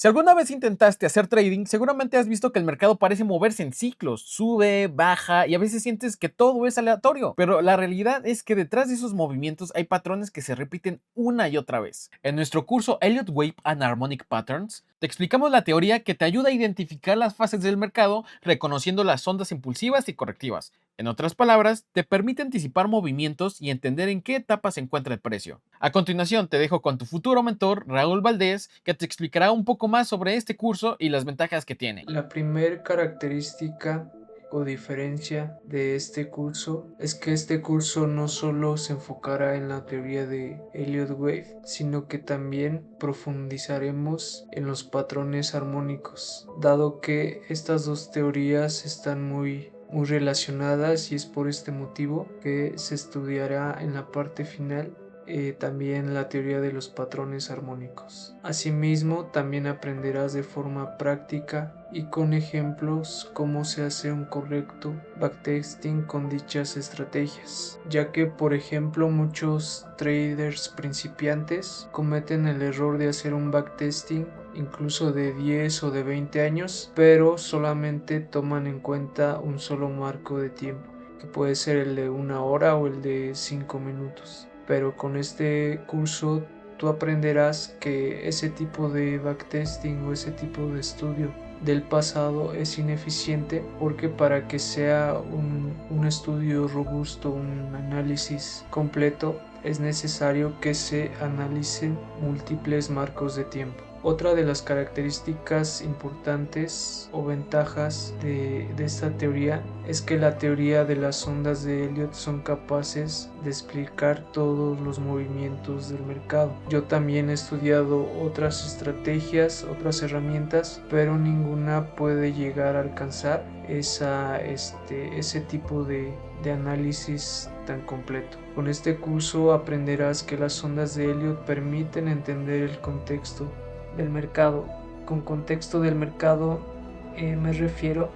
Si alguna vez intentaste hacer trading, seguramente has visto que el mercado parece moverse en ciclos, sube, baja y a veces sientes que todo es aleatorio, pero la realidad es que detrás de esos movimientos hay patrones que se repiten una y otra vez. En nuestro curso Elliott Wave and Harmonic Patterns, te explicamos la teoría que te ayuda a identificar las fases del mercado reconociendo las ondas impulsivas y correctivas. En otras palabras, te permite anticipar movimientos y entender en qué etapa se encuentra el precio. A continuación, te dejo con tu futuro mentor, Raúl Valdés, que te explicará un poco más sobre este curso y las ventajas que tiene. La primer característica o diferencia de este curso es que este curso no solo se enfocará en la teoría de Elliott Wave, sino que también profundizaremos en los patrones armónicos, dado que estas dos teorías están muy relacionadas y es por este motivo que se estudiará en la parte final también la teoría de los patrones armónicos. Asimismo, también aprenderás de forma práctica y con ejemplos cómo se hace un correcto backtesting con dichas estrategias, ya que por ejemplo muchos traders principiantes cometen el error de hacer un backtesting incluso de 10 o de 20 años, pero solamente toman en cuenta un solo marco de tiempo, que puede ser el de una hora o el de 5 minutos. Pero con este curso tú aprenderás que ese tipo de backtesting o ese tipo de estudio del pasado es ineficiente, porque para que sea un estudio robusto, un análisis completo, es necesario que se analicen múltiples marcos de tiempo. Otra de las características importantes o ventajas de esta teoría es que la teoría de las ondas de Elliot son capaces de explicar todos los movimientos del mercado. Yo también he estudiado otras estrategias, otras herramientas, pero ninguna puede llegar a alcanzar ese tipo de análisis tan completo. Con este curso aprenderás que las ondas de Elliot permiten entender el contexto del mercado. Con contexto del mercado me refiero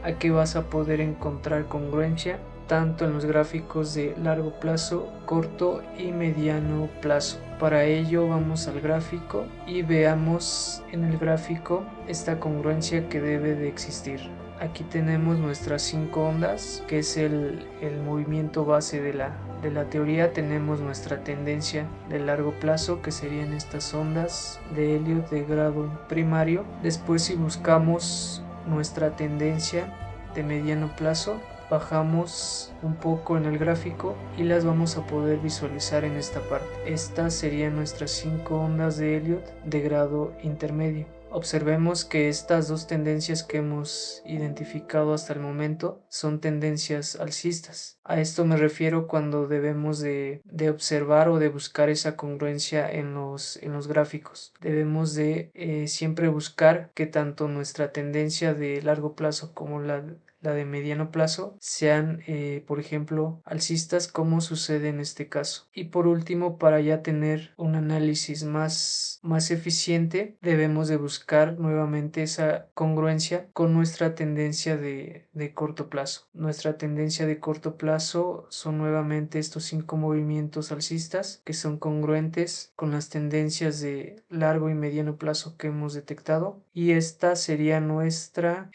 a que vas a poder encontrar congruencia tanto en los gráficos de largo plazo, corto y mediano plazo. Para ello vamos al gráfico y veamos en el gráfico esta congruencia que debe de existir. Aquí tenemos nuestras 5 ondas, que es el movimiento base de la teoría. Tenemos nuestra tendencia de largo plazo, que serían estas ondas de Elliot de grado primario. Después, si buscamos nuestra tendencia de mediano plazo, bajamos un poco en el gráfico y las vamos a poder visualizar en esta parte. Estas serían nuestras 5 ondas de Elliot de grado intermedio. Observemos que estas dos tendencias que hemos identificado hasta el momento son tendencias alcistas. A esto me refiero cuando debemos de observar o de buscar esa congruencia en los gráficos. Debemos de siempre buscar que tanto nuestra tendencia de largo plazo como la de mediano plazo sean, por ejemplo, alcistas, como sucede en este caso. Y por último, para ya tener un análisis más eficiente, debemos de buscar nuevamente esa congruencia con nuestra tendencia de corto plazo. Nuestra tendencia de corto plazo son nuevamente estos 5 movimientos alcistas que son congruentes con las tendencias de largo y mediano plazo que hemos detectado, y esta sería nuestro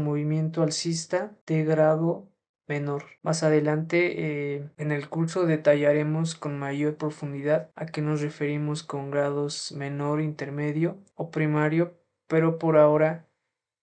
movimiento alcista de grado menor. Más adelante en el curso detallaremos con mayor profundidad a qué nos referimos con grados menor, intermedio o primario, pero por ahora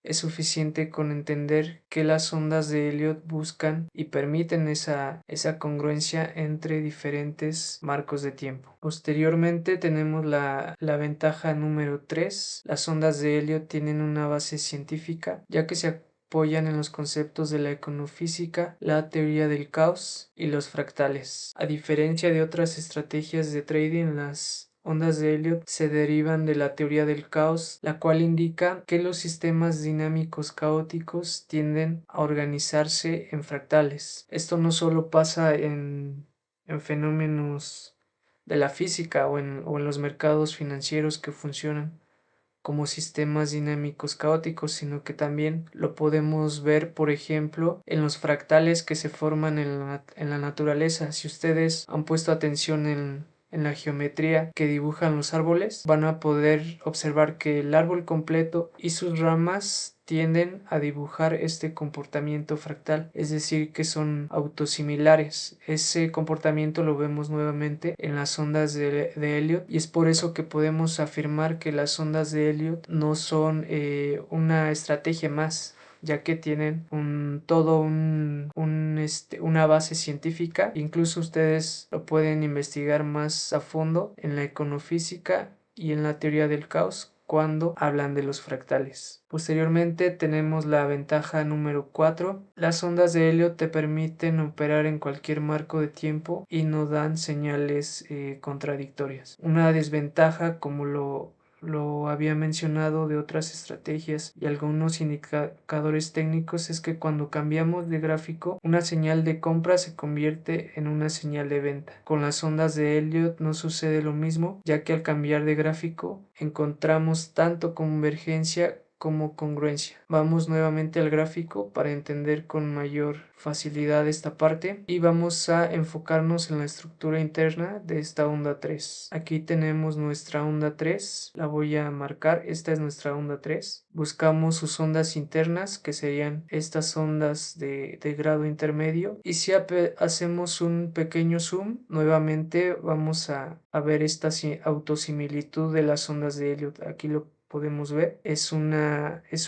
es suficiente con entender que las ondas de Elliot buscan y permiten esa congruencia entre diferentes marcos de tiempo. Posteriormente tenemos la ventaja número 3. Las ondas de Elliot tienen una base científica, ya que se apoyan en los conceptos de la econofísica, la teoría del caos y los fractales. A diferencia de otras estrategias de trading, las ondas de Elliot se derivan de la teoría del caos, la cual indica que los sistemas dinámicos caóticos tienden a organizarse en fractales. Esto no solo pasa en fenómenos de la física o en los mercados financieros que funcionan como sistemas dinámicos caóticos, sino que también lo podemos ver, por ejemplo, en los fractales que se forman en la naturaleza. Si ustedes han puesto atención en en la geometría que dibujan los árboles, van a poder observar que el árbol completo y sus ramas tienden a dibujar este comportamiento fractal, es decir, que son autosimilares. Ese comportamiento lo vemos nuevamente en las ondas de Elliot, y es por eso que podemos afirmar que las ondas de Elliot no son una estrategia más, ya que tienen una base científica. Incluso ustedes lo pueden investigar más a fondo en la econofísica y en la teoría del caos cuando hablan de los fractales. Posteriormente tenemos la ventaja número 4. Las ondas de Elliot te permiten operar en cualquier marco de tiempo y no dan señales contradictorias. Una desventaja, como lo había mencionado de otras estrategias y algunos indicadores técnicos, es que cuando cambiamos de gráfico, una señal de compra se convierte en una señal de venta. Con las ondas de Elliot no sucede lo mismo, ya que al cambiar de gráfico encontramos tanto convergencia como congruencia. Vamos nuevamente al gráfico para entender con mayor facilidad esta parte y vamos a enfocarnos en la estructura interna de esta onda 3. Aquí tenemos nuestra onda 3, la voy a marcar, esta es nuestra onda 3. Buscamos sus ondas internas, que serían estas ondas de grado intermedio, y si hacemos un pequeño zoom, nuevamente vamos a ver esta autosimilitud de las ondas de Elliot. Aquí lo podemos ver, es un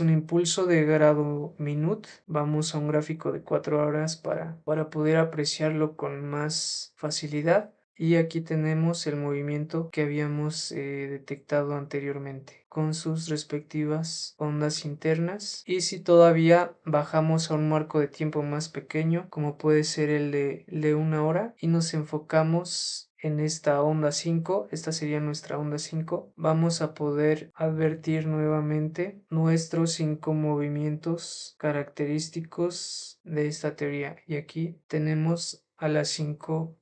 impulso de grado minut. Vamos a un gráfico de 4 horas para poder apreciarlo con más facilidad. Y aquí tenemos el movimiento que habíamos detectado anteriormente con sus respectivas ondas internas. Y si todavía bajamos a un marco de tiempo más pequeño, como puede ser el de 1 hora, y nos enfocamos en esta onda 5, esta sería nuestra onda 5, vamos a poder advertir nuevamente nuestros 5 movimientos característicos de esta teoría. Y aquí tenemos a las 5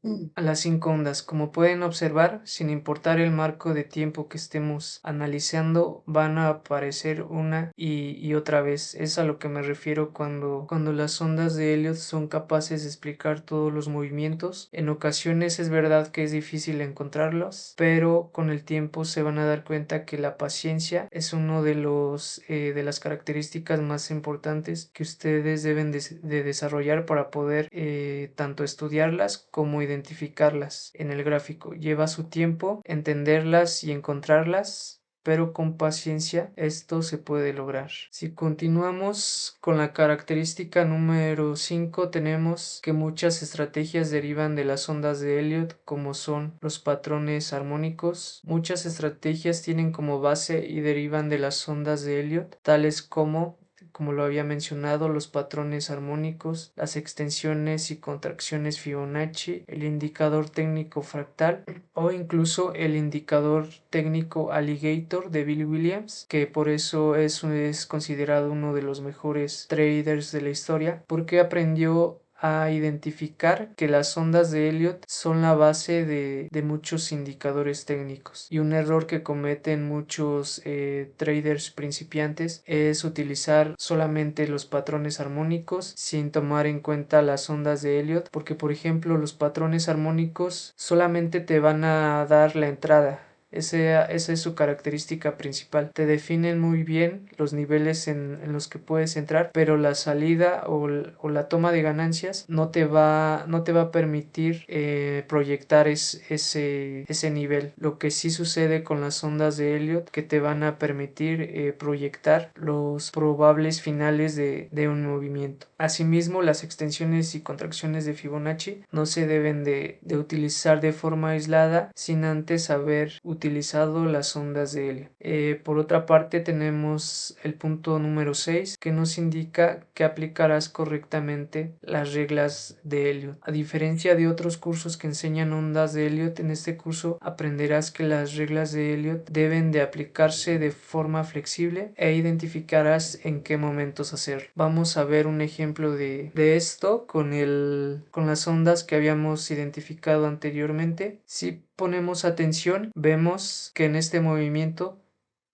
ondas. Como pueden observar, sin importar el marco de tiempo que estemos analizando, van a aparecer una y otra vez. Es a lo que me refiero cuando las ondas de Elliot son capaces de explicar todos los movimientos. En ocasiones es verdad que es difícil encontrarlos, pero con el tiempo se van a dar cuenta que la paciencia es uno de las características más importantes que ustedes deben de desarrollar para poder tanto estudiarlas como identificarlas en el gráfico. Lleva su tiempo entenderlas y encontrarlas, pero con paciencia esto se puede lograr. Si continuamos con la característica número 5, tenemos que muchas estrategias derivan de las ondas de Elliot, como son los patrones armónicos. Muchas estrategias tienen como base y derivan de las ondas de Elliot, tales como lo había mencionado, los patrones armónicos, las extensiones y contracciones Fibonacci, el indicador técnico fractal o incluso el indicador técnico Alligator de Bill Williams, que por eso es considerado uno de los mejores traders de la historia, porque aprendió a identificar que las ondas de Elliot son la base de muchos indicadores técnicos, y un error que cometen muchos traders principiantes es utilizar solamente los patrones armónicos sin tomar en cuenta las ondas de Elliot, porque por ejemplo los patrones armónicos solamente te van a dar la entrada. Esa es su característica principal. Te definen muy bien los niveles en los que puedes entrar, pero la salida o la toma de ganancias no te va a permitir proyectar ese nivel. Lo que sí sucede con las ondas de Elliot, que te van a permitir proyectar los probables finales de un movimiento. Asimismo, las extensiones y contracciones de Fibonacci no se deben de utilizar de forma aislada sin antes haber utilizado las ondas de Elliot. Por otra parte, tenemos el punto número 6, que nos indica que aplicarás correctamente las reglas de Elliot. A diferencia de otros cursos que enseñan ondas de Elliot, en este curso aprenderás que las reglas de Elliot deben de aplicarse de forma flexible e identificarás en qué momentos hacerlo. Vamos a ver un ejemplo de esto con las ondas que habíamos identificado anteriormente. Si ponemos atención, vemos que en este movimiento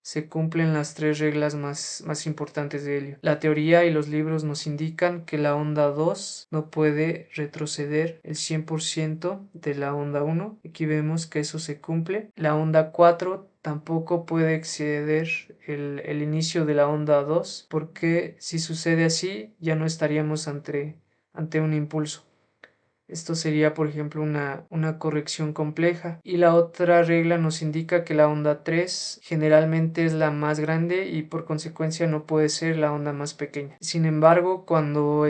se cumplen las tres reglas más importantes de Elliot. La teoría y los libros nos indican que la onda 2 no puede retroceder el 100% de la onda 1. Aquí vemos que eso se cumple. La onda 4 tampoco puede exceder el inicio de la onda 2, porque si sucede así ya no estaríamos ante un impulso. Esto sería, por ejemplo, una corrección compleja. Y la otra regla nos indica que la onda 3 generalmente es la más grande y por consecuencia no puede ser la onda más pequeña. Sin embargo, cuando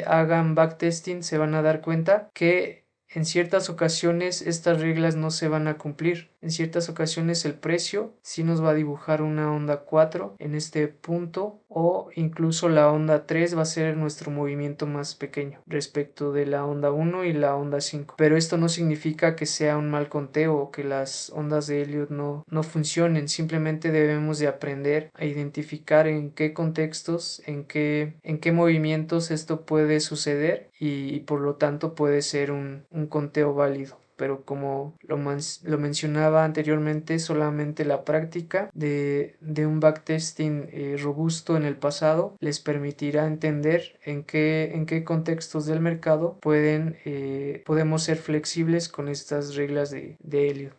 hagan backtesting se van a dar cuenta que en ciertas ocasiones estas reglas no se van a cumplir. En ciertas ocasiones el precio sí nos va a dibujar una onda 4 en este punto, o incluso la onda 3 va a ser nuestro movimiento más pequeño respecto de la onda 1 y la onda 5. Pero esto no significa que sea un mal conteo o que las ondas de Elliot no funcionen. Simplemente debemos de aprender a identificar en qué contextos, en qué movimientos esto puede suceder y por lo tanto puede ser un conteo válido. Pero como lo mencionaba anteriormente, solamente la práctica de un backtesting robusto en el pasado les permitirá entender en qué contextos del mercado podemos ser flexibles con estas reglas de Elliot.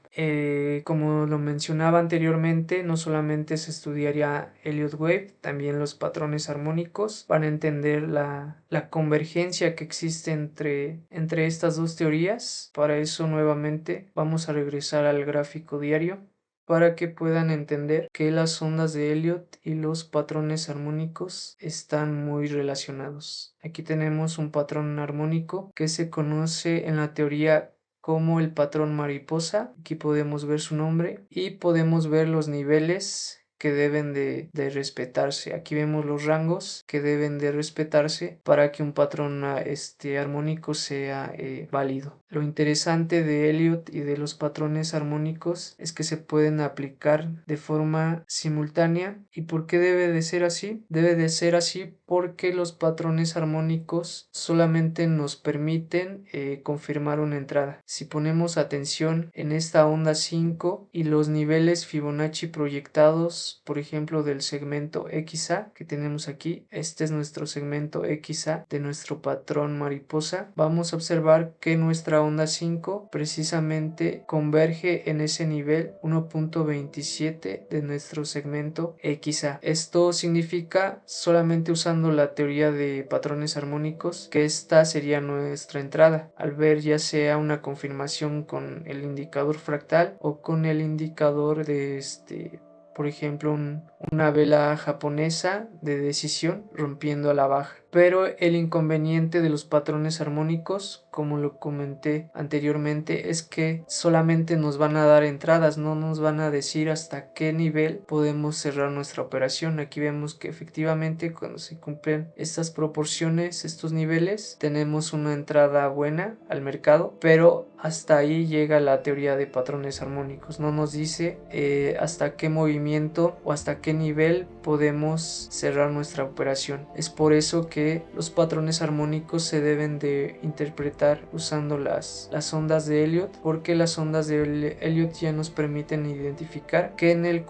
Como lo mencionaba anteriormente, no solamente se estudiaría Elliott Wave, también los patrones armónicos para entender la convergencia que existe entre estas dos teorías. Para eso nuevamente vamos a regresar al gráfico diario para que puedan entender que las ondas de Elliott y los patrones armónicos están muy relacionados. Aquí tenemos un patrón armónico que se conoce en la teoría como el patrón mariposa. Aquí podemos ver su nombre y podemos ver los niveles que deben de respetarse. Aquí vemos los rangos que deben de respetarse para que un patrón armónico sea válido. Lo interesante de Elliott y de los patrones armónicos es que se pueden aplicar de forma simultánea. ¿Y por qué debe de ser así? Debe de ser así porque los patrones armónicos solamente nos permiten confirmar una entrada. Si ponemos atención en esta onda 5 y los niveles Fibonacci proyectados, por ejemplo del segmento XA que tenemos aquí, este es nuestro segmento XA de nuestro patrón mariposa, vamos a observar que nuestra onda 5 precisamente converge en ese nivel 1.27 de nuestro segmento XA. Esto significa, solamente usando la teoría de patrones armónicos, que esta sería nuestra entrada. Al ver ya sea una confirmación con el indicador fractal o con el indicador de por ejemplo, una vela japonesa de decisión rompiendo a la baja. Pero el inconveniente de los patrones armónicos, como lo comenté anteriormente, es que solamente nos van a dar entradas, no nos van a decir hasta qué nivel podemos cerrar nuestra operación. Aquí vemos que efectivamente cuando se cumplen estas proporciones, estos niveles, tenemos una entrada buena al mercado, pero hasta ahí llega la teoría de patrones armónicos. No nos dice hasta qué movimiento o hasta qué nivel podemos cerrar nuestra operación. Es por eso que los patrones armónicos se deben de interpretar usando las ondas de Elliott, porque las ondas de Elliott ya nos permiten identificar que en el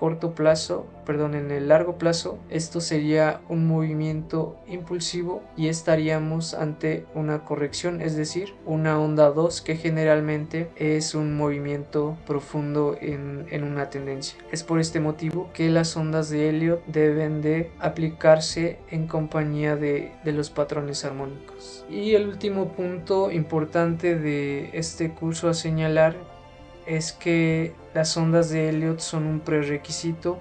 largo plazo esto sería un movimiento impulsivo y estaríamos ante una corrección, es decir, una onda 2, que generalmente es un movimiento profundo en una tendencia. Es por este motivo que las ondas de Elliott deben de aplicarse en compañía de los patrones armónicos. Y el último punto importante de este curso a señalar es que las ondas de Elliott son un prerequisito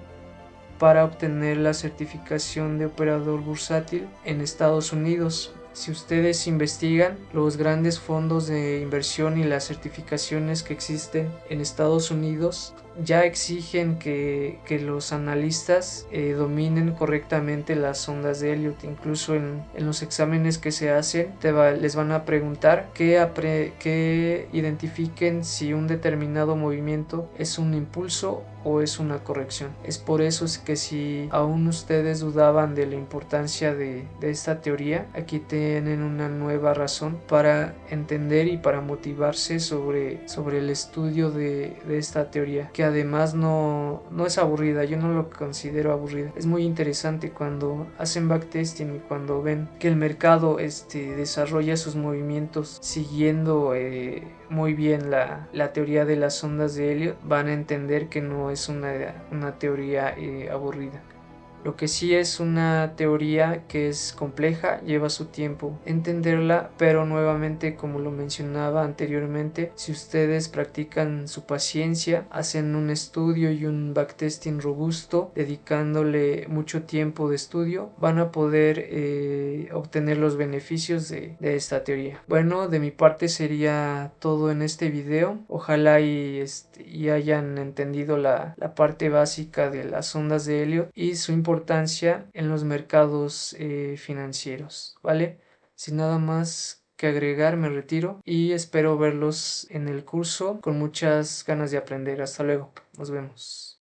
para obtener la certificación de operador bursátil en Estados Unidos. Si ustedes investigan los grandes fondos de inversión y las certificaciones que existen en Estados Unidos, ya exigen que los analistas dominen correctamente las ondas de Elliott. Incluso en los exámenes que se hacen les van a preguntar que identifiquen si un determinado movimiento es un impulso o es una corrección. Es por eso es que si aún ustedes dudaban de la importancia de esta teoría, aquí tienen una nueva razón para entender y para motivarse sobre el estudio de esta teoría, que además no es aburrida. Yo no lo considero aburrida. Es muy interesante cuando hacen backtesting y cuando ven que el mercado desarrolla sus movimientos siguiendo muy bien la teoría de las ondas de Elliot. Van a entender que no es una teoría aburrida. Lo que sí es una teoría que es compleja, lleva su tiempo entenderla, pero nuevamente, como lo mencionaba anteriormente, si ustedes practican su paciencia, hacen un estudio y un backtesting robusto, dedicándole mucho tiempo de estudio, van a poder obtener los beneficios de esta teoría. Bueno, de mi parte sería todo en este video. Ojalá y hayan entendido la parte básica de las ondas de Elliot y su importancia en los mercados financieros, ¿vale? Sin nada más que agregar, me retiro y espero verlos en el curso con muchas ganas de aprender. Hasta luego, nos vemos.